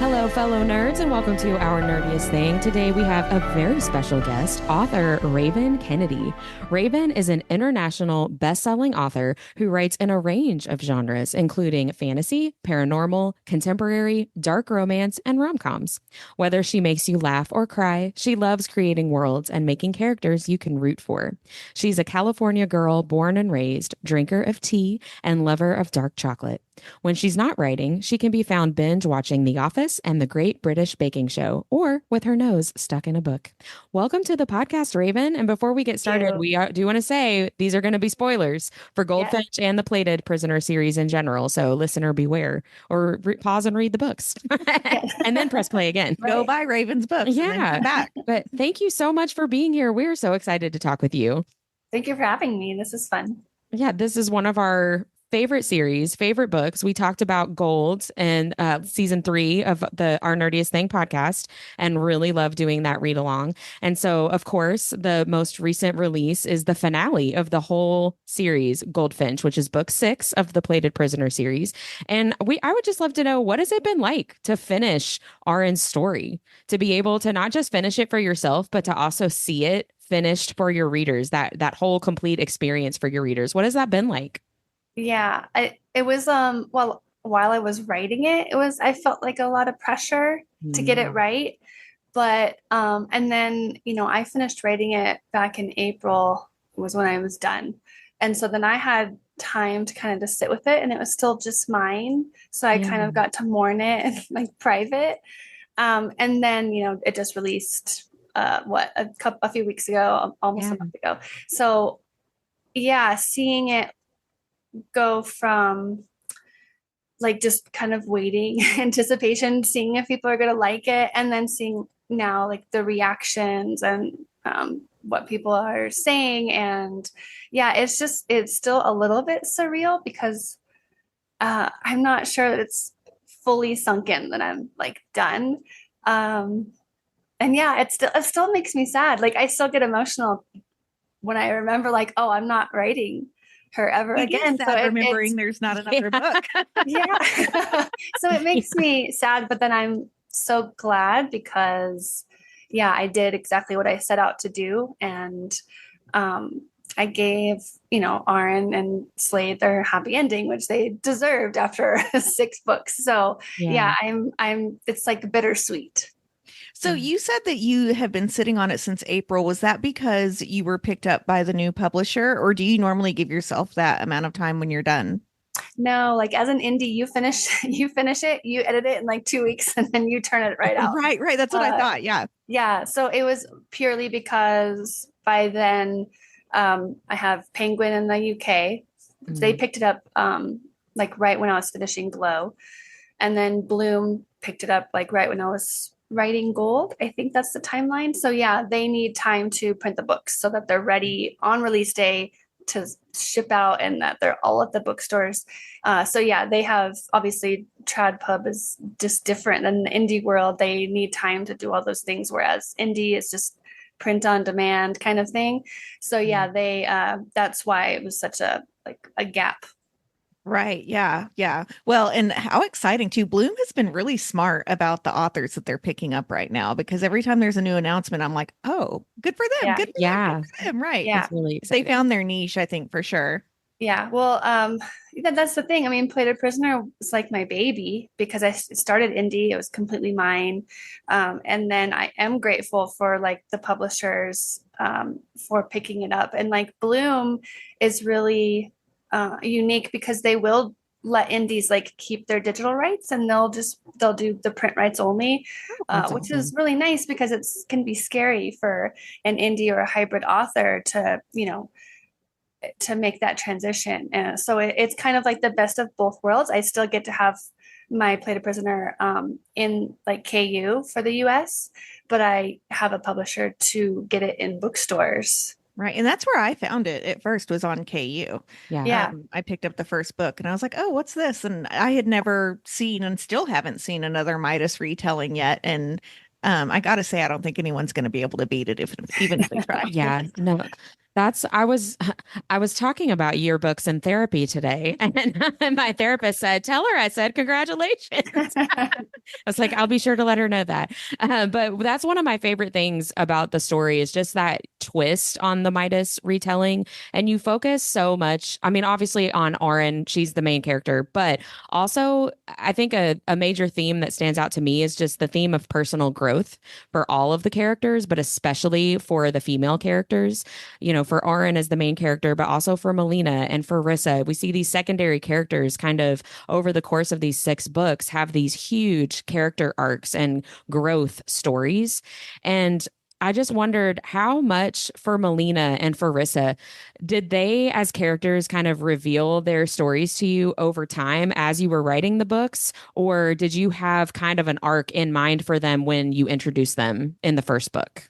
Hello, fellow nerds, and welcome to Our Nerdiest Thing. Today we have a very special guest, author Raven Kennedy. Raven is an international best-selling author who writes in a range of genres, including fantasy, paranormal, contemporary, dark romance, and rom-coms. Whether she makes you laugh or cry, she loves creating worlds and making characters you can root for. She's a California girl born and raised, drinker of tea, and lover of dark chocolate. When she's not writing, she can be found binge watching The Office and The Great British Baking Show, or with her nose stuck in a book. Welcome to the podcast, Raven. And before we get started, do want to say these are going to be spoilers for Goldfinch and the Plated Prisoner series in general. So listener beware, or pause and read the books and then press play again. Right. Go buy Raven's books. Yeah. And then come back. But thank you so much for being here. We're so excited to talk with you. Thank you for having me. This is fun. Yeah, this is one of our favorite series, favorite books. We talked about Gold in season 3 of the Our Nerdiest Thing podcast and really love doing that read along. And so, of course, the most recent release is the finale of the whole series, Goldfinch, which is book 6 of the Plated Prisoner series. And I would just love to know, what has it been like to finish Aaron's story, to be able to not just finish it for yourself, but to also see it finished for your readers, that whole complete experience for your readers. What has that been like? Yeah, it was well, while I was writing it, I felt like a lot of pressure to get it right. But and then, I finished writing it back in April was when I was done. And so then I had time to kind of just sit with it, and it was still just mine. So I kind of got to mourn it and like private. And then, it just released a few weeks ago, almost a month ago. So yeah, seeing it go from like just kind of waiting, anticipation, seeing if people are going to like it, and then seeing now like the reactions and what people are saying. And yeah, it's still a little bit surreal because I'm not sure that it's fully sunk in that I'm like done. And yeah, it still makes me sad. Like I still get emotional when I remember like, oh, I'm not writing her ever again. So remembering there's not another book. Yeah. So it makes me sad, but then I'm so glad because I did exactly what I set out to do. And I gave, Aaron and Slade their happy ending, which they deserved after 6 books. So it's like bittersweet. So you said that you have been sitting on it since April. Was that because you were picked up by the new publisher, or do you normally give yourself that amount of time when you're done? No, like as an indie, you finish it, you edit it in like 2 weeks, and then you turn it right out. Right. That's what I thought. Yeah. Yeah. So it was purely because by then I have Penguin in the UK. Mm-hmm. They picked it up like right when I was finishing Glow, and then Bloom picked it up like right when I was writing Gold. I think that's the timeline. So yeah, they need time to print the books so that they're ready on release day to ship out and that they're all at the bookstores. So yeah, they have obviously Trad Pub is just different than the indie world. They need time to do all those things, whereas indie is just print on demand kind of thing. So yeah, they that's why it was such a gap. Right. Yeah. Well, and how exciting too. Bloom has been really smart about the authors that they're picking up right now, because every time there's a new announcement, I'm like, oh, good for them. Yeah. Good for them. Right. Yeah. Really they found their niche, I think, for sure. Yeah. Well, that's the thing. I mean, Plated Prisoner was like my baby because I started indie. It was completely mine. And then I am grateful for like the publishers for picking it up. And like Bloom is really unique because they will let indies like keep their digital rights, and they'll do the print rights only, which is really nice because it can be scary for an indie or a hybrid author to make that transition. So it's kind of like the best of both worlds. I still get to have my Plated Prisoner in like KU for the US, but I have a publisher to get it in bookstores. Right. And that's where I found it at first, was on KU. Yeah. I picked up the first book and I was like, oh, what's this? And I had never seen and still haven't seen another Midas retelling yet. And I got to say, I don't think anyone's going to be able to beat it even if they try. Yeah. No. That's I was talking about yearbooks in therapy today, and my therapist said, "Tell her I said congratulations." I was like, "I'll be sure to let her know that." But that's one of my favorite things about the story is just that twist on the Midas retelling, and you focus so much. I mean, obviously on Auren, she's the main character, but also I think a major theme that stands out to me is just the theme of personal growth for all of the characters, but especially for the female characters, for Auren as the main character, but also for Melina and for Rissa. We see these secondary characters kind of over the course of these 6 books have these huge character arcs and growth stories. And I just wondered how much for Melina and for Rissa did they, as characters, kind of reveal their stories to you over time as you were writing the books? Or did you have kind of an arc in mind for them when you introduced them in the first book?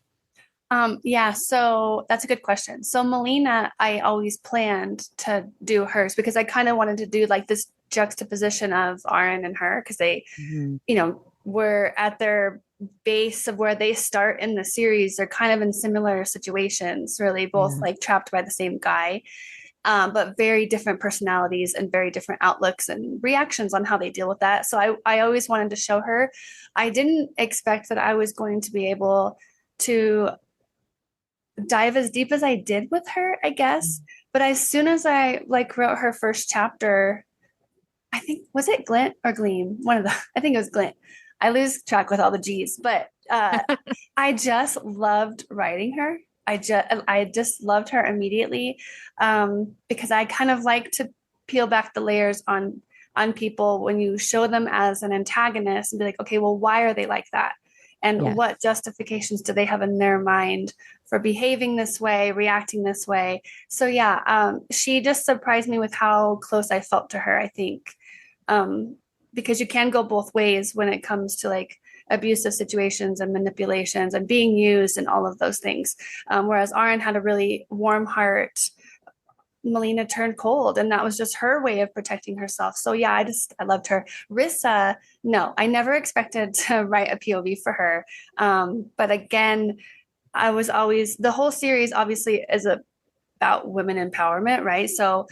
Yeah, so that's a good question. So Melina, I always planned to do hers because I kind of wanted to do like this juxtaposition of Aaron and her because they, Mhm. were at their base of where they start in the series. They're kind of in similar situations, really, both Yeah. like trapped by the same guy, but very different personalities and very different outlooks and reactions on how they deal with that. So I always wanted to show her. I didn't expect that I was going to be able to dive as deep as I did with her, I guess. But as soon as I like wrote her first chapter, I think was it Glint or Gleam? One of the I think it was Glint. I lose track with all the G's, but I just loved writing her. I just loved her immediately because I kind of like to peel back the layers on people when you show them as an antagonist and be like, okay, well, why are they like that? And Yeah. what justifications do they have in their mind for behaving this way, reacting this way? So yeah, she just surprised me with how close I felt to her, I think. Um, because you can go both ways when it comes to like abusive situations and manipulations and being used and all of those things. Whereas Aaron had a really warm heart, Melina turned cold, and that was just her way of protecting herself. So yeah, I loved her. Rissa, no, I never expected to write a POV for her. But again, I was always the whole series obviously is about women empowerment, right? So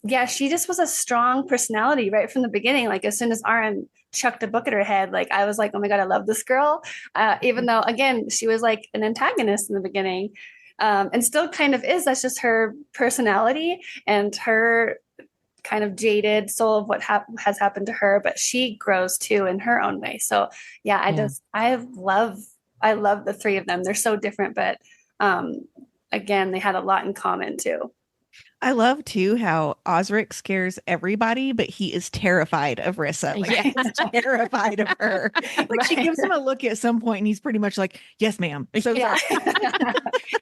yeah, she just was a strong personality right from the beginning. Like as soon as Aaron chucked a book at her head, like I was like, oh my God, I love this girl. Even though again, she was like an antagonist in the beginning. And still kind of is. That's just her personality and her kind of jaded soul of what has happened to her, but she grows too in her own way. So yeah, Yeah. I love the three of them. They're so different, but um, again, they had a lot in common too. I love too how Osric scares everybody, but he is terrified of Rissa. Like Yeah. he's terrified of her. Like she Right. gives him a look at some point and he's pretty much like, yes, ma'am. So Yeah. sorry.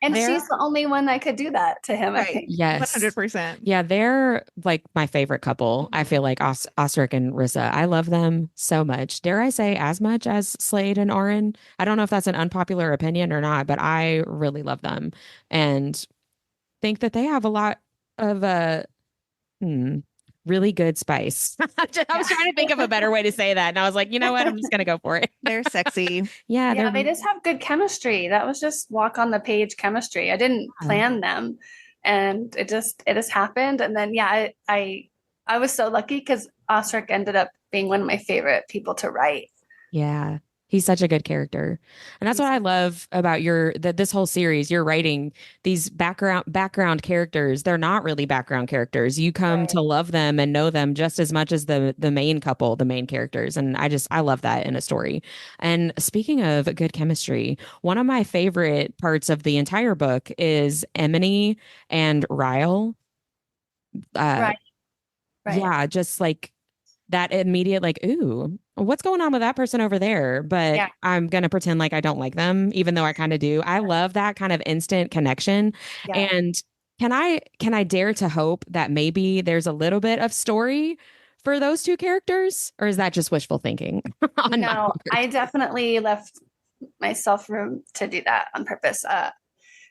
And They're she's the only one that could do that to him, I Right. think. Yes. 100%. Yeah, they're like my favorite couple. I feel like Osric and Rissa. I love them so much. Dare I say as much as Slade and Oren? I don't know if that's an unpopular opinion or not, but I really love them and think that they have a lot of hmm, really good spice. I was trying to think of a better way to say that, and I was like, you know what? I'm just gonna go for it. They're sexy. Yeah, Yeah, they're they just have good chemistry. That was just walk on the page chemistry. I didn't plan them, and it just happened. And then yeah, I was so lucky because Osric ended up being one of my favorite people to write. yeah. He's such a good character. And that's what He's I love about this whole series. You're writing these background characters. They're not really background characters. You come right. to love them and know them just as much as the main couple, the main characters. And I love that in a story. And speaking of good chemistry, one of my favorite parts of the entire book is Emily and Ryle. Uh Right, right. yeah, just like that immediate like, ooh, what's going on with that person over there? But Yeah, I'm gonna pretend like I don't like them, even though I kind of do. I love that kind of instant connection. yeah. And can I dare to hope that maybe there's a little bit of story for those two characters? Or is that just wishful thinking on my No, I part? definitely left myself room to do that on purpose.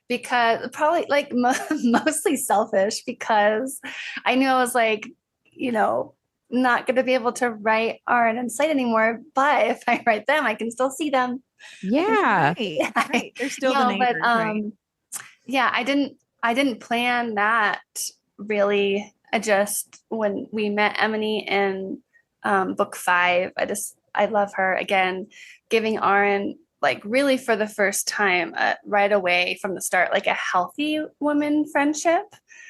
Because probably like mostly selfish because I knew I was like, you know, not going to be able to write Art and Slate anymore. But if I write them, I can still see them. I can Yeah. Right. Right. They're still the no, but neighbors, right? yeah, I didn't. I didn't plan that really. I just, when we met Emily in book 5, I love her again, giving Aaron like really for the first time right away from the start, like a healthy woman friendship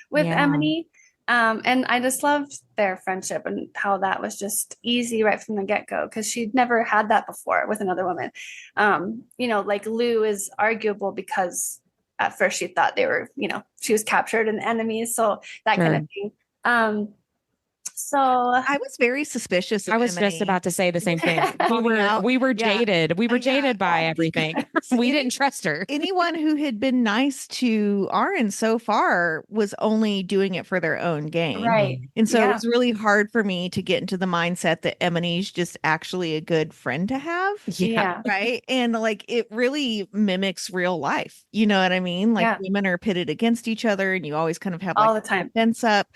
with Yeah. Emily. And I just loved their friendship and how that was just easy right from the get-go because she'd never had that before with another woman. Like Lou is arguable because at first she thought they were, she was captured and enemies. So that kind Sure. of thing. So I was very suspicious of I was just Emily about to say the same thing. We calling were out. we were Yeah. jaded. We were Yeah. jaded by everything. We didn't trust her. Anyone who had been nice to Aaron so far was only doing it for their own gain. right. And so it Yeah. was really hard for me to get into the mindset that Emily's just actually a good friend to have. Yeah. Yeah. Right. And like it really mimics real life. You know what I mean? Like Yeah. women are pitted against each other and you always kind of have like All the a time. defense up.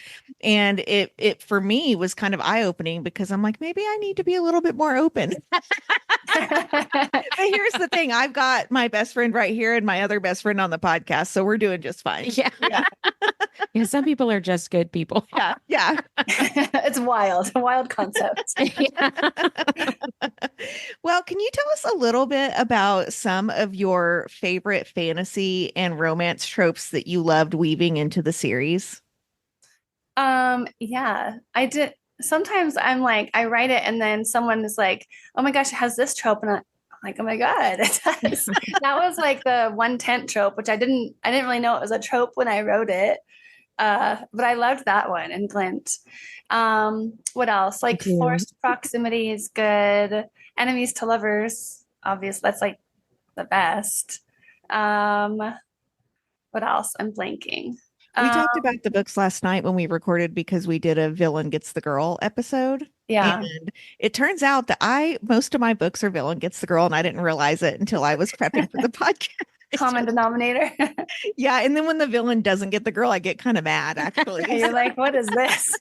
And it for me was kind of eye-opening because I'm like, maybe I need to be a little bit more open. But here's the thing. I've got my best friend right here and my other best friend on the podcast. So we're doing just fine. Yeah. Yeah. Yeah. Some people are just good people. Yeah. Yeah. It's wild, a wild concept. Yeah. Well, can you tell us a little bit about some of your favorite fantasy and romance tropes that you loved weaving into the series? Yeah, I did. Sometimes I'm like, I write it and then someone is like, oh my gosh, it has this trope. And I'm like, oh my God, it does. That was like the 1 tent trope, which I didn't really know it was a trope when I wrote it. But I loved that one and Glint. What else? Like too. forced proximity is good. Enemies to lovers, obvious. That's like the best. What else? I'm blanking. We talked Um, about the books last night when we recorded because we did a villain gets the girl episode. yeah. And it turns out that most of my books are villain gets the girl, and I didn't realize it until I was prepping for the podcast. Common denominator. Yeah. And then when the villain doesn't get the girl, I get kind of mad, actually. You're like, what is this?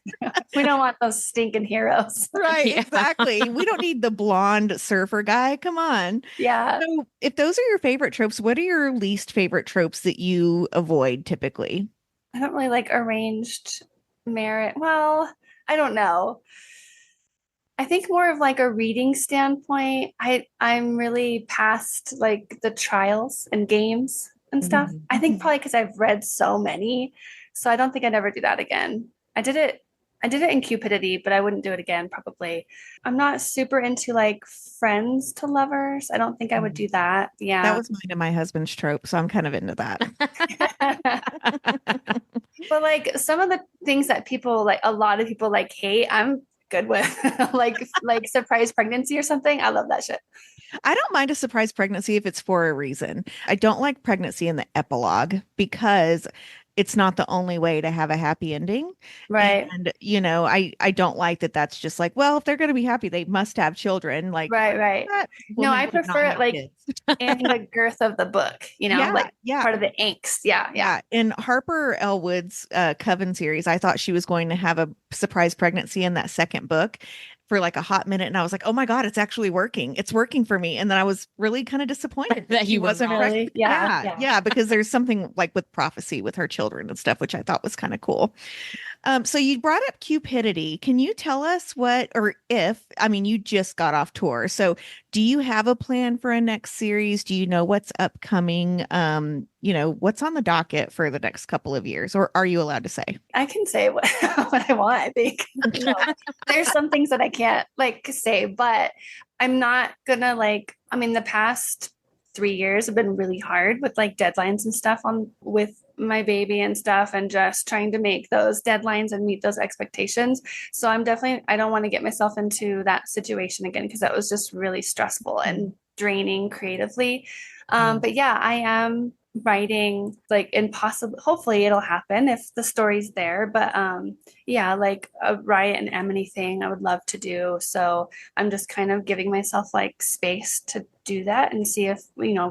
We don't want those stinking heroes. Right, Yeah. exactly. We don't need the blonde surfer guy. Come on. Yeah. So, if those are your favorite tropes, what are your least favorite tropes that you avoid typically? I don't really like arranged merit. Well, I don't know. I think more of like a reading standpoint. I'm really past like the trials and games and stuff. Mhm. I think probably because I've read so many. So I don't think I'd ever do that again. I did it in Cupidity, but I wouldn't do it again, probably. I'm not super into like friends to lovers. I don't think I would do that. That Yeah. was mine and my husband's trope, so I'm kind of into that. But like some of the things that people like, a lot of people like hate, I'm good with. like surprise pregnancy or something. I love that shit. I don't mind a surprise pregnancy if it's for a reason. I don't like pregnancy in the epilogue because it's not the only way to have a happy ending. Right. And, I don't like that that's just like, well, if they're going to be happy, they must have children. Like, Right. that No, woman I would not prefer it have like kids. in the girth of the book, Yeah, like yeah. part of the angst. Yeah. Yeah. In Harper Elwood's Coven series, I thought she was going to have a surprise pregnancy in that second book for like a hot minute. And I was like, oh my God, it's actually working. It's working for me. And then I was really kind of disappointed That she you were wasn't wrong. pregnant. Yeah. Yeah. Because there's something like with prophecy with her children and stuff, which I thought was kind of cool. So you brought up cupidity. Can you tell us what, or if, I mean, you just got off tour. So do you have a plan for a next series? Do you know what's upcoming? What's on the docket for the next couple of years, or are you allowed to say? I can say what, what I want, I think. No, there's some things that I can't like say, but I'm not gonna the past 3 years have been really hard with like deadlines and stuff on with my baby and stuff and just trying to make those deadlines and meet those expectations. So I don't want to get myself into that situation again because that was just really stressful and draining creatively. But yeah, I am writing like impossible. Hopefully it'll happen if the story's there. But yeah, like a Riot and Emily thing I would love to do. So I'm just kind of giving myself like space to do that and see if,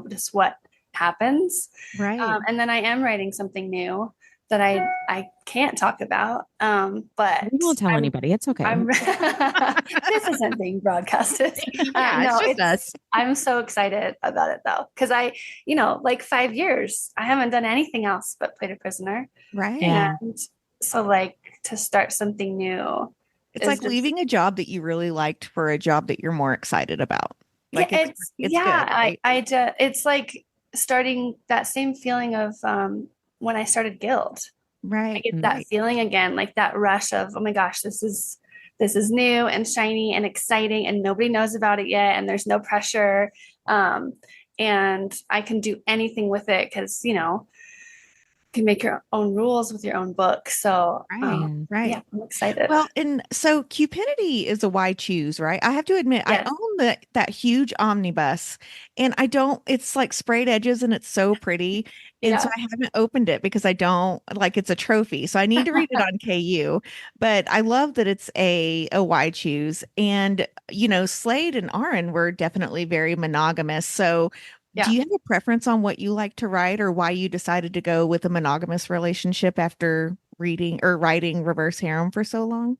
just what happens. Right. And then I am writing something new. that I can't talk about. But We won't tell I'm anybody. It's okay. this isn't being broadcasted. Yeah, No, it's just us. I'm so excited about it though, because like 5 years, I haven't done anything else but played a prisoner, Right. Yeah. and so like to start something new It's is like just leaving a job that you really liked for a job that you're more excited about. yeah, Like it's good, right? it's like starting that same feeling of when I started Guild. I Right. get that Right. feeling again, like that rush of, oh my gosh, this is new and shiny and exciting, and nobody knows about it yet, and there's no pressure. Um, and I can do anything with it because, can make your own rules with your own book. So, Right. Yeah. Right. yeah, I'm excited. Well, and so Cupidity is a why choose, right? I have to admit, I Yes. own that huge omnibus, and I don't, it's like sprayed edges and it's so pretty. And so Yeah. I haven't opened it because I don't like it's a trophy. So I need to read it on KU. But I love that it's a why choose. And Slade and Aaron were definitely very monogamous. So do Yeah. you have a preference on what you like to write or why you decided to go with a monogamous relationship after reading or writing Reverse Harem for so long?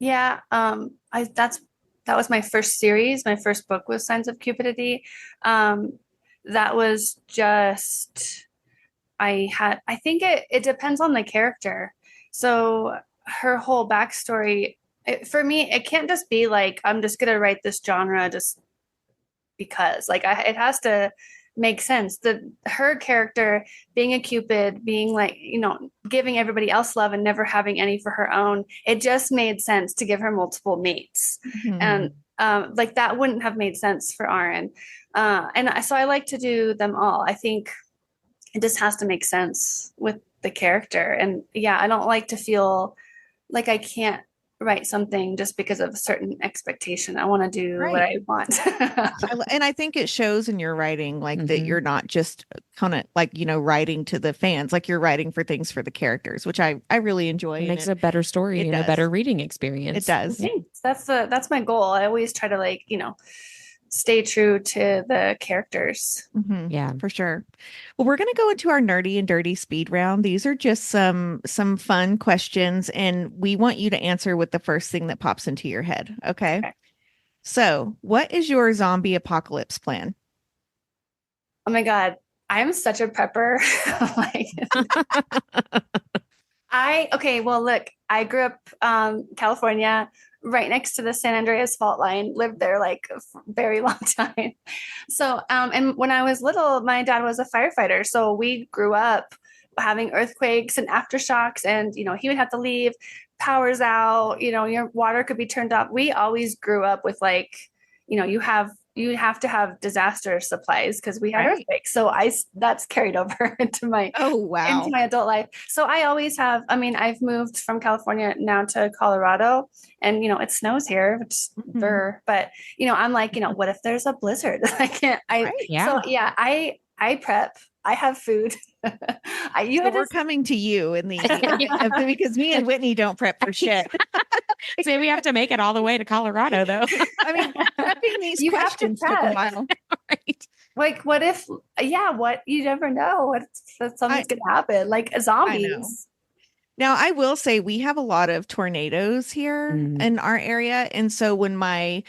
Yeah. That was my first series. My first book was Signs of Cupidity. Um, that was just I think it depends on the character. So her whole backstory, for me, it can't just be like, I'm just going to write this genre just because. Like, it has to make sense. Her character being a Cupid, being like, giving everybody else love and never having any for her own, it just made sense to give her multiple mates. Mhm. And like that wouldn't have made sense for Aaron. So I like to do them all. I think it just has to make sense with the character. And yeah, I don't like to feel like I can't write something just because of a certain expectation. I want to do what Right. I want. And I think it shows in your writing, like that Hmm. you're not just kind of like, writing to the fans, like you're writing for things for the characters, which I really enjoy. It And makes a better story it and a better does. reading It experience. does. Yeah. Thanks. That's my goal. I always try to like, stay true to the characters. Hmm. Yeah. For sure. Well, we're going to go into our nerdy and dirty speed round. These are just some fun questions, and we want you to answer with the first thing that pops into your head. Okay. Okay. So, what is your zombie apocalypse plan? Oh my God. I'm such a prepper. Like okay, well, look, I grew up California, right next to the San Andreas fault line, lived there like a very long time. So, and when I was little, my dad was a firefighter. So we grew up having earthquakes and aftershocks, and, he would have to leave, powers out, your water could be turned off. We always grew up with like, you have to have disaster supplies because we had Right. earthquakes. So that's carried over Oh, into wow. my adult life. So I always have, I mean, I've moved from California now to Colorado, and it snows here, which Mhm. but I'm like, what if there's a blizzard? I can't I Right. Yeah. so yeah, I prep. I have food. You So had we're to coming to you in the event Yeah. because me and Whitney don't prep for shit. Say we have to make it all the way to Colorado, though. I mean, prepping these you have to questions took a prep. while. Right. Like, what if, yeah, what you never know what if I something's gonna happen, like I know. zombies. Now, I will say we have a lot of tornadoes here Mm. in our area. And so when my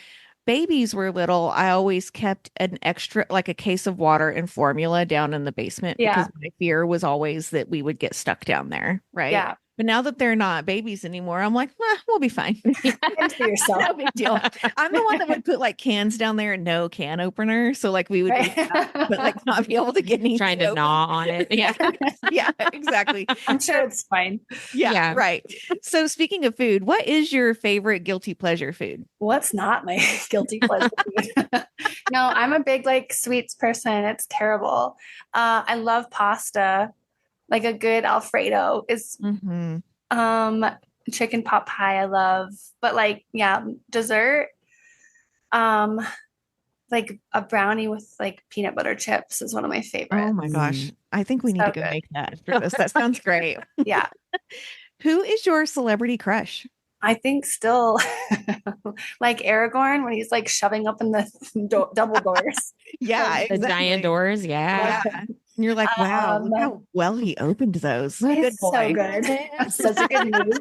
babies were little, I always kept an extra, like a case of water and formula down in the basement because Yeah, my fear was always that we would get stuck down there. Right. yeah. But now that they're not babies anymore, I'm like, we'll be fine. Fend for yourself. No big deal. I'm the one that would put like cans down there and no can opener. So like we would be stuck, but Right. like not be able to get Trying anything to open. gnaw on it. Yeah. Yeah, exactly. I'm So sure it's fine. yeah, Yeah. right. So speaking of food, what is your favorite guilty pleasure food? What's not my guilty pleasure food? No, I'm a big like sweets person. It's terrible. I love pasta. Like a good Alfredo is Hmm. um chicken pot pie I love. But like yeah, dessert, um like a brownie with like peanut butter chips is one of my Oh favorites. my gosh. Mm. I think we need to So go good. make that after this. That sounds great. Yeah. Who is your celebrity crush? I think still like Aragorn when he's like shoving up in the double doors. Yeah, Like, The giant exactly. doors. Yeah. love Yeah. him. And you're like, wow, look how well he opened those. Good It's so boy. good. Such a good move.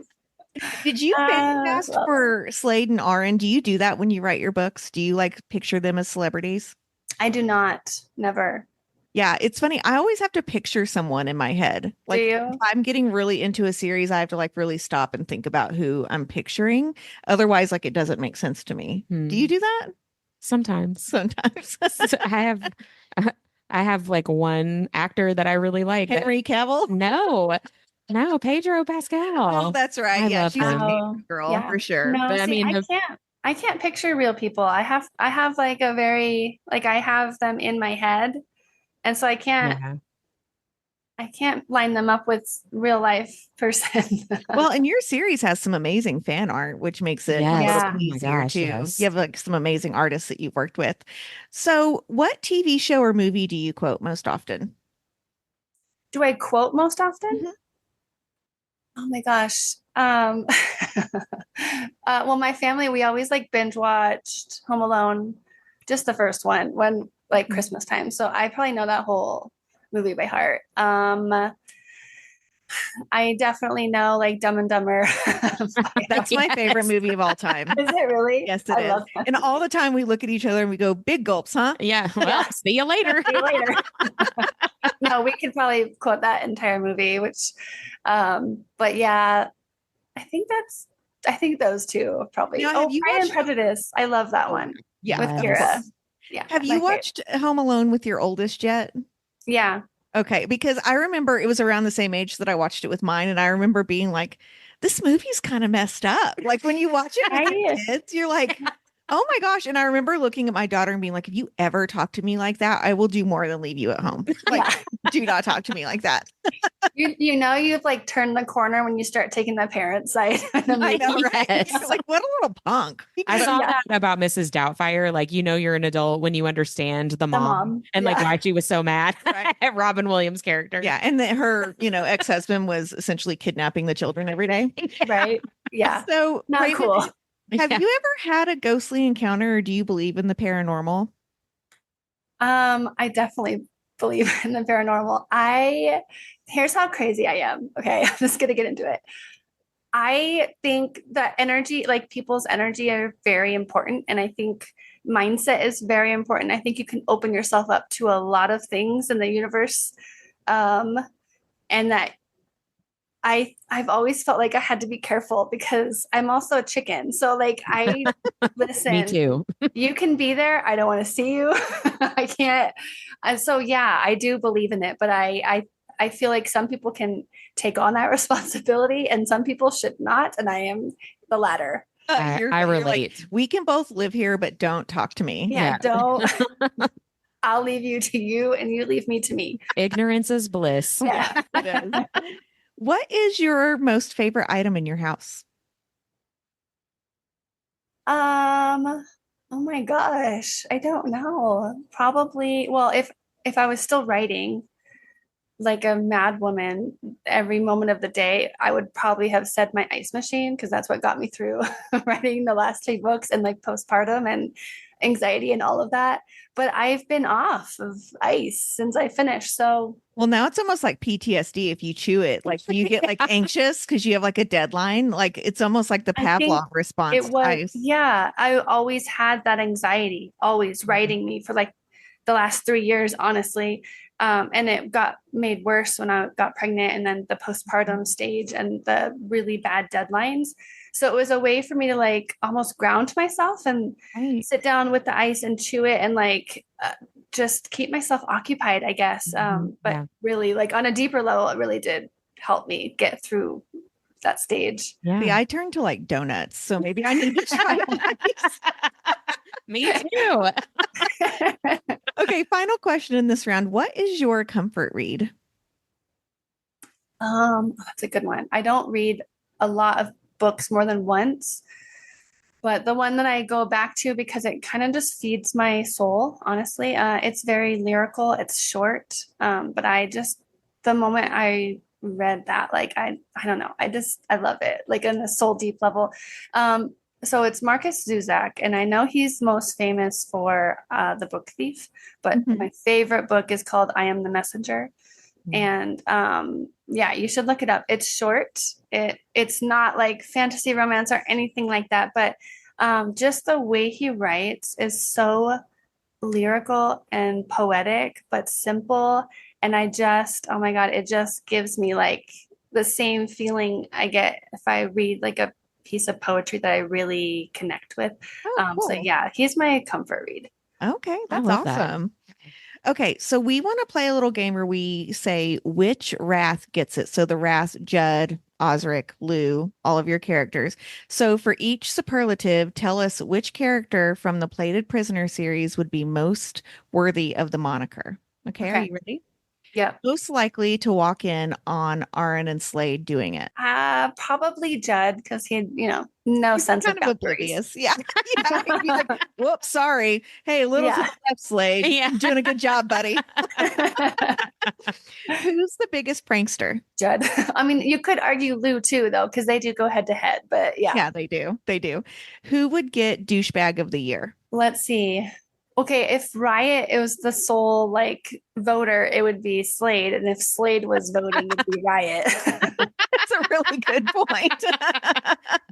Did you fan cast Love it. for Slade and Aaron? Do you do that when you write your books? Do you like picture them as celebrities? I do not. Never. Yeah, it's funny. I always have to picture someone in my head. Do Like if you? I'm getting really into a series, I have to like really stop and think about who I'm picturing. Otherwise, like it doesn't make sense to me. Do you Hmm. do that? Sometimes. Sometimes. So I have like one actor that I really like. Henry Cavill? No, no, Pedro Oh, Pascal. that's right. I Yeah, love she's a him. Oh, favorite girl yeah. for sure. No, But I see, mean, I can't picture real people. I have like a very like I have them in my head. And so yeah, I can't line them up with real life person. Well, and your series has some amazing fan art, which makes it a little yes. Yeah. bit Oh my easier gosh, too. You yes. have like some amazing artists that you've worked with. So, what TV show or movie do you quote most often? Do I quote most often? Mhm. Oh my gosh. Well, my family, we always like binge watched Home Alone, just the first one when like Mhm. Christmas time. So I probably know that whole movie by heart. I definitely know like Dumb and Dumber. That's my favorite Yes. movie of all time. Is it really? Yes, it I is. love that. And all the time we look at each other and we go, big gulps, huh? Yeah. Well, Yeah. see you later. See you later. No, we could probably quote that entire movie, which, but yeah, I think those two probably. Now, Oh, have you Pride and watched? Prejudice. I love that Oh, one yeah, with of Kira. Yes. course. Yeah, Have my you favorite. watched Home Alone with your oldest yet? Yeah. Okay, because I remember it was around the same age that I watched it with mine, and I remember being like, this movie's kind of messed up. Like when you watch it with your I kids, you're like, oh my gosh. And I remember looking at my daughter and being like, if you ever talk to me like that, I will do more than leave you at home. Like, yeah. do not talk to me like that. You know you've like turned the corner when you start taking the parent side in a I movie. know, right? Yes. You're like, what a little punk. I saw Yeah. that about Mrs. Doubtfire. Like, you know, you're an adult when you understand the The mom mom. and like Yeah. why she was so mad Right. at Robin Williams' character. Yeah. And then her, ex-husband was essentially kidnapping the children every day. Right. Yeah. So, Not Raven, cool. have Yeah. you ever had a ghostly encounter or do you believe in the paranormal? I definitely believe in the paranormal. Here's how crazy I am. Okay, I'm just gonna get into it. I think that energy, like people's energy, are very important. And I think mindset is very important. I think you can open yourself up to a lot of things in the universe. Um, and that I've always felt like I had to be careful because I'm also a chicken. So like I Me listen, too. you can be there. I don't want to see you. I can't. And so yeah, I do believe in it, but I feel like some people can take on that responsibility and some people should not. And I am the latter. I You're like, relate. we can both live here, but don't talk to me. Yeah, Yeah. don't. I'll leave you to you and you leave me to me. Ignorance is bliss. Yeah. It is. What is your most favorite item in your house? Oh my gosh, I don't know. Probably, well, if I was still writing like a mad woman every moment of the day, I would probably have said my ice machine because that's what got me through writing the last 3 books and like postpartum and anxiety and all of that. But I've been off of ice since I finished. So Well, now it's almost like PTSD if you chew it. Like you get like anxious because you have like a deadline. Like it's almost like the I think Pavlov response it to was, ice. yeah, I always had that anxiety, always writing me for like the last 3 years, honestly. And it got made worse when I got pregnant and then the postpartum stage and the really bad deadlines. So it was a way for me to like almost ground myself and Right. sit down with the ice and chew it and like just keep myself occupied, I guess. But Yeah. really, like on a deeper level, it really did help me get through that stage. See, Yeah. I turn to like donuts. So maybe I need to try ice. Me too. Okay, final question in this round. What is your comfort read? That's a good one. I don't read a lot of books more than once, but the one that I go back to because it kind of just feeds my soul, honestly. It's very lyrical, it's short, but the moment I read that, like I don't know, I love it, like on a soul deep level. so it's Marcus Zuzak, and I know he's most famous for The Book Thief, but Mhm. my favorite book is called I Am the Messenger. And yeah, you should look it up. It's short. It's not like fantasy romance or anything like that, but just the way he writes is so lyrical and poetic, but simple. And oh my God, it just gives me like the same feeling I get if I read like a piece of poetry that I really connect with. Oh, So cool. yeah, he's my comfort read. Okay, I that's love that. awesome. Okay, so we want to play a little game where we say which wrath gets it. So the wrath, Judd, Osric, Lou, all of your characters. So for each superlative, tell us which character from the Plated Prisoner series would be most worthy of the moniker. Okay, are Okay. you ready? Yep. Most likely to walk in on Aaron and Slade doing it. Probably Judd because he had, no He's sense kind of of boundaries. oblivious. Yeah. Yeah. He's like, whoops, sorry. Hey, a little to Yeah. the left, Slade. Yeah. Doing a good job, buddy. Who's the biggest prankster? Judd. I mean, you could argue Lou too, though, because they do go head to head. But yeah, Yeah, they do. They do. Who would get douchebag of the year? let's see. Okay, if Riot it was the sole like voter, it would be Slade, and if Slade was voting, it'd be Riot. That's a really good point.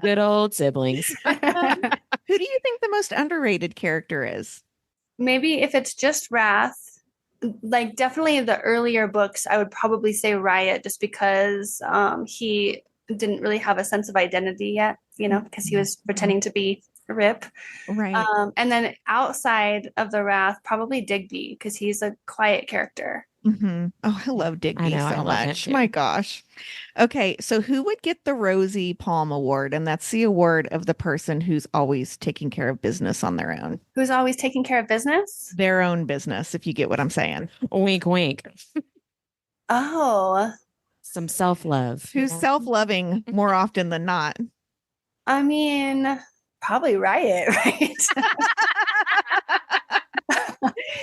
Good old siblings. Who do you think the most underrated character is? Maybe if it's just Wrath, like definitely the earlier books, I would probably say Riot, just because he didn't really have a sense of identity yet, because he was pretending to be Rip. Right. And then outside of the Wrath, probably Digby, because he's a quiet character. Oh, I love I Digby know, I so love him much. too. My gosh. Okay, so who would get the Rosie Palm Award? And that's the award of the person who's always taking care of business on their own. Who's always taking care of business? Their own business, if you get what I'm saying. Wink, wink. Oh, Some self-love. Who's self-loving more often than not. I mean, probably Riot, right?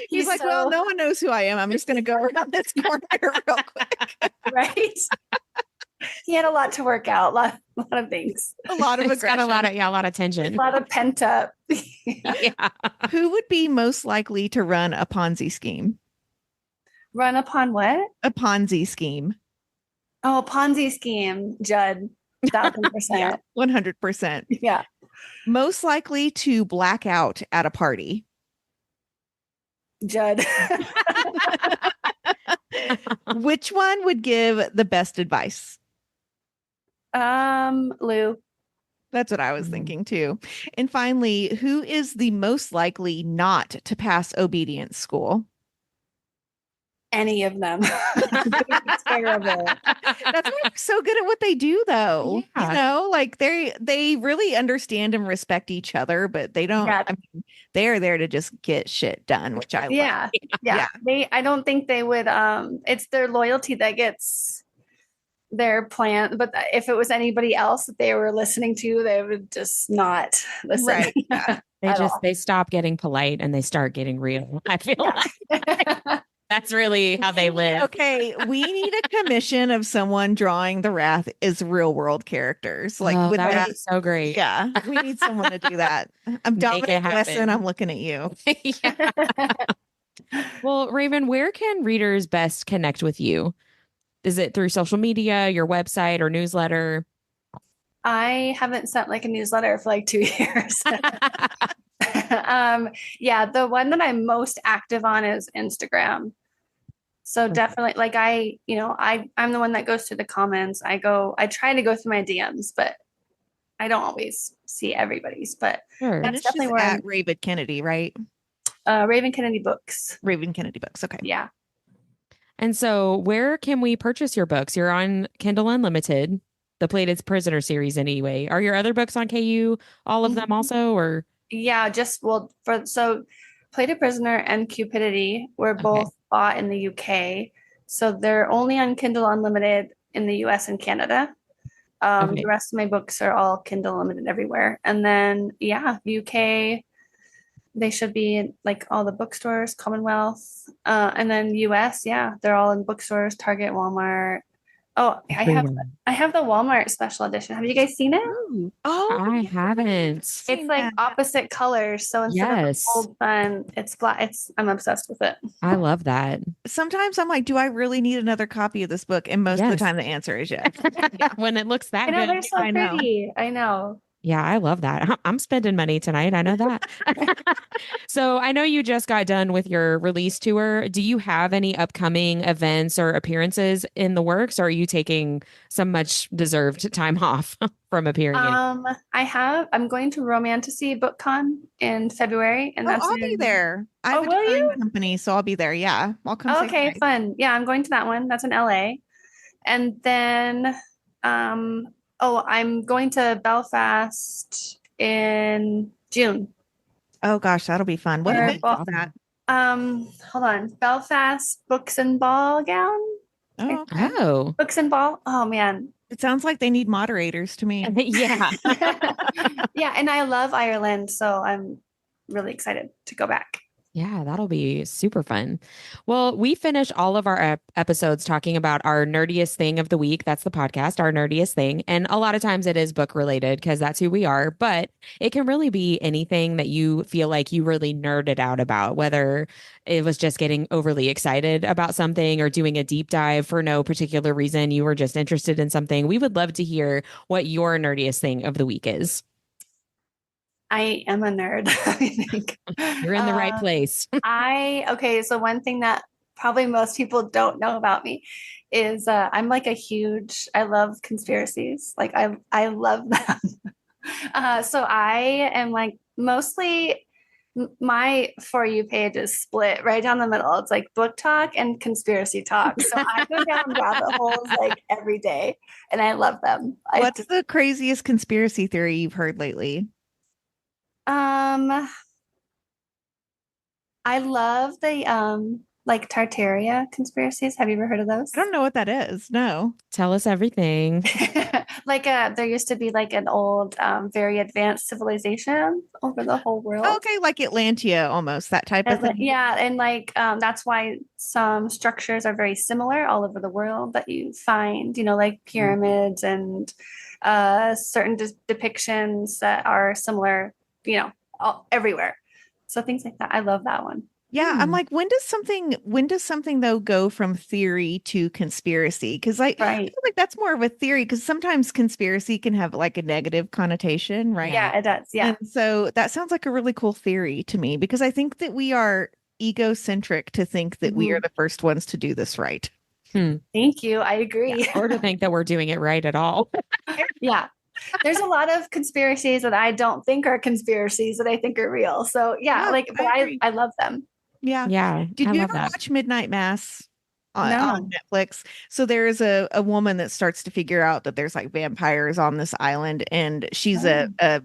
He's like, well, no one knows who I am. I'm just going to go around this corner real quick. right. He had a lot to work out, a lot of things, A lot of It's got aggression. a lot of a tension. lot of pent up. Yeah. Who would be most likely to run a Ponzi scheme? Run upon what? A Ponzi scheme. Oh, Ponzi scheme, Judd, Yeah, 1000%. 100%. Yeah, Most likely to black out at a party. Judd. Which one would give the best advice? Lou. That's what I was thinking too. And finally, who is the most likely not to pass obedience school? Any of them. Terrible. That's why they're so good at what they do, though. Yeah. You know, like they really understand and respect each other, but they don't. Yeah. I mean, they're there to just get shit done, which I love. Yeah. Yeah. I don't think they would it's their loyalty that gets their plan, but if it was anybody else that they were listening to, they would just not listen. Right. Yeah. They stop getting polite and they start getting real. I feel like Yeah. that's really how they live. Okay, we need a commission of someone drawing the wrath as real world characters. Like Oh, with that that. would be so great. Yeah, we need someone to do that. I'm Make it Dominic Wesson. happen. I'm looking at you. Yeah. Well, Raven, where can readers best connect with you? Is it through social media, your website, or newsletter? I haven't sent like a newsletter for like 2 years. Yeah, the one that I'm most active on is Instagram. So definitely like I'm the one that goes through the comments. I try to go through my DMs, but I don't always see everybody's, but Sure. And that's it's just definitely where at Raven Kennedy, right? Raven Kennedy Books. Raven Kennedy Books. Okay. Yeah. And so, where can we purchase your books? You're on Kindle Unlimited, the Plated Prisoner series, anyway. Are your other books on KU? All of them also, or Yeah, Plated Prisoner and Cupidity were both bought in the UK. So they're only on Kindle Unlimited in the US and Canada. Okay. The rest of my books are all Kindle Unlimited everywhere. And then, yeah, UK, they should be in like all the bookstores, Commonwealth. And then US, yeah, they're all in bookstores, Target, Walmart, Oh, Everywhere. I have the Walmart special edition. Have you guys seen it? Ooh. Oh, I yeah, haven't. It's seen like that. opposite colors. So instead of the Yes, gold fun, it's black. I'm obsessed with it. I love that. Sometimes I'm like, do I really need another copy of this book? And most of the Yes. time, the answer is yes. Yeah, When it looks I that know good. they're so I know. pretty. I know. Yeah, I love that. I'm spending money tonight. I know that. So I know you just got done with your release tour. Do you have any upcoming events or appearances in the works, or are you taking some much deserved time off from appearing in? I'm going to Romantasy BookCon in February, and Oh, that's I'll be in, there. I have oh, a will design you? company, so I'll be there. Yeah, I'll come say Okay, hi. fun. Yeah, I'm going to that one. That's in LA. And then, oh, I'm going to Belfast in June. Oh gosh, that'll be fun. What Or, event is well, that? hold on. Belfast Books and Ball Gown. Oh, okay. Oh, Books and Ball. Oh man. It sounds like they need moderators to me. yeah. Yeah, and I love Ireland, so I'm really excited to go back. Yeah, that'll be super fun. Well, we finish all of our episodes talking about our nerdiest thing of the week. That's the podcast, our nerdiest thing. And a lot of times it is book related because that's who we are, but it can really be anything that you feel like you really nerded out about, whether it was just getting overly excited about something or doing a deep dive for no particular reason. You were just interested in something. We would love to hear what your nerdiest thing of the week is. I am a nerd, I think. You're in the right place. Okay, so one thing that probably most people don't know about me is I'm like I love conspiracies. Like I love them. So I am like mostly my For You page is split right down the middle. It's like book talk and conspiracy talk. So I go down rabbit holes like every day and I love them. What's the craziest conspiracy theory you've heard lately? Um, I love the like Tartaria conspiracies. Have you ever heard of those? I don't know what that is. No. Tell us everything. Like there used to be like an old very advanced civilization over the whole world. Okay, like Atlantia almost, that type of thing. Yeah, and like that's why some structures are very similar all over the world that you find, like pyramids and certain depictions that are similar, everywhere. So things like that. I love that one. Yeah, I'm like, when does something though go from theory to conspiracy? Because I Right. feel like that's more of a theory because sometimes conspiracy can have like a negative connotation, right? Yeah, it does. Yeah. And so that sounds like a really cool theory to me because I think that we are egocentric to think that we are Mhm. the first ones to do this right. Hmm. Thank you. I agree. Or to think that we're doing it right at all. Yeah. There's a lot of conspiracies that I don't think are conspiracies that I think are real. So yeah, Yeah, like but I agree. I love them. Yeah. Yeah, Did I you love ever that. watch Midnight Mass on No. Netflix? So there is a woman that starts to figure out that there's like vampires on this island, and she's a, Oh.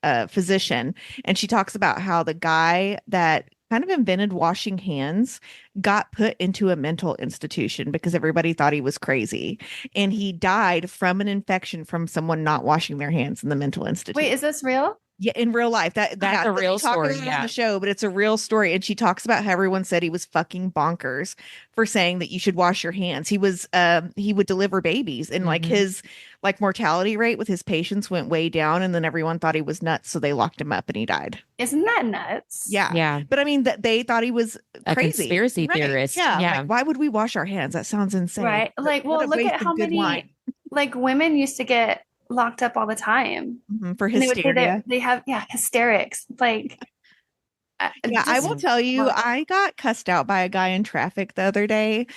a physician, and she talks about how the guy that kind of invented washing hands got put into a mental institution because everybody thought he was crazy, and he died from an infection from someone not washing their hands in the mental Wait, institute. is this real? Yeah, in real life, That's a they real talk story. about it on Yeah. the show, but it's a real story. And she talks about how everyone said he was fucking bonkers for saying that you should wash your hands. He would deliver babies, and like Mhm. his like mortality rate with his patients went way down, and then everyone thought he was nuts, so they locked him up and he died. Isn't that nuts? Yeah, Yeah. but I mean that they thought he was A crazy, conspiracy right? theorist. Yeah, like Yeah. why would we wash our hands? That sounds insane. Right. Like, What well, a look waste at of how good wine. many like women used to get locked up all the time. For And they would say that hysteria. they have, yeah, hysterics. Like Yeah, I will just Mhm. tell you, I got cussed out by a guy in traffic the other day.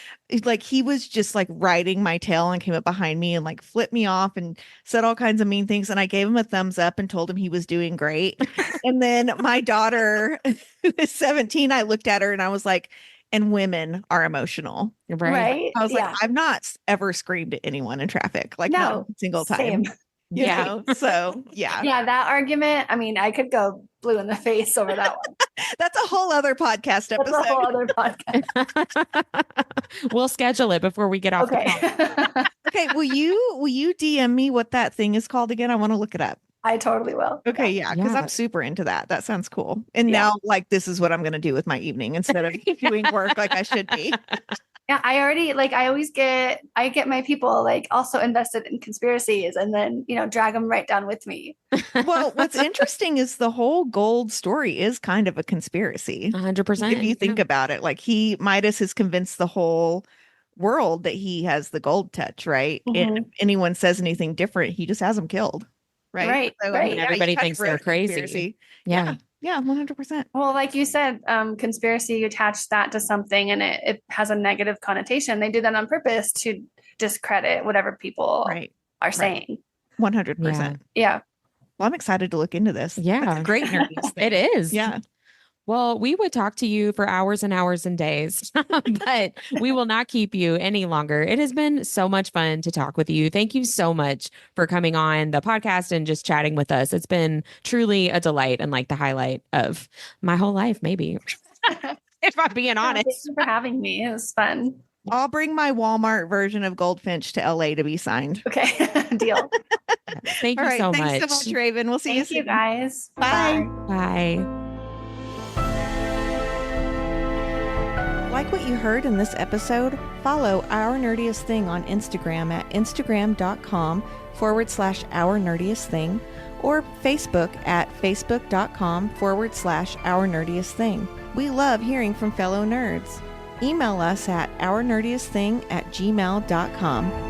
Like he was just like riding my tail and came up behind me and like flipped me off and said all kinds of mean things. And I gave him a thumbs up and told him he was doing great. And then my daughter, who is 17, I looked at her and I was like, and women are emotional. Right. right. I was like, Yeah. I've not ever screamed at anyone in traffic, like not No. one single Same. time, Yeah. So yeah, Yeah, that argument, I mean, I could go blue in the face over that one. that's a whole other podcast That's a episode. whole other podcast. We'll schedule it before we get off the Okay. call. Okay, will you DM me what that thing is called again? I want to look it up. I totally will. Okay, yeah, because Yeah. I'm super into that. That sounds cool. And Yeah. now, like, this is what I'm going to do with my evening instead of doing work like I should be. Yeah, I get my people like also invested in conspiracies and then, drag them right down with me. Well, what's interesting is the whole gold story is kind of a conspiracy. 100%. If you think about it, like Midas has convinced the whole world that he has the gold touch, right? And if anyone says anything different, he just has them killed, right? Right, So, right. yeah, Everybody you kind thinks of wrote they're a crazy. conspiracy. Yeah. Yeah, 100%. Well, like you said, conspiracy, you attach that to something and it has a negative connotation. They do that on purpose to discredit whatever people Right. are saying. 100%. Yeah. Well, I'm excited to look into this. Yeah. That's a great nerdiest thing. It is. Yeah. Well, we would talk to you for hours and hours and days, but we will not keep you any longer. It has been so much fun to talk with you. Thank you so much for coming on the podcast and just chatting with us. It's been truly a delight and like the highlight of my whole life, maybe, if I'm being honest. Thank you for having me. It was fun. I'll bring my Walmart version of Goldfinch to LA to be signed. Okay. Deal. Thank All you right. so Thanks much. so much, Raven. We'll see you Thank soon. you guys. Bye. Bye. Like what you heard in this episode? Follow Our Nerdiest Thing on Instagram at instagram.com/Our Nerdiest Thing or Facebook at facebook.com/Our Nerdiest Thing. We love hearing from fellow nerds. Email us at ournerdiestthing@gmail.com.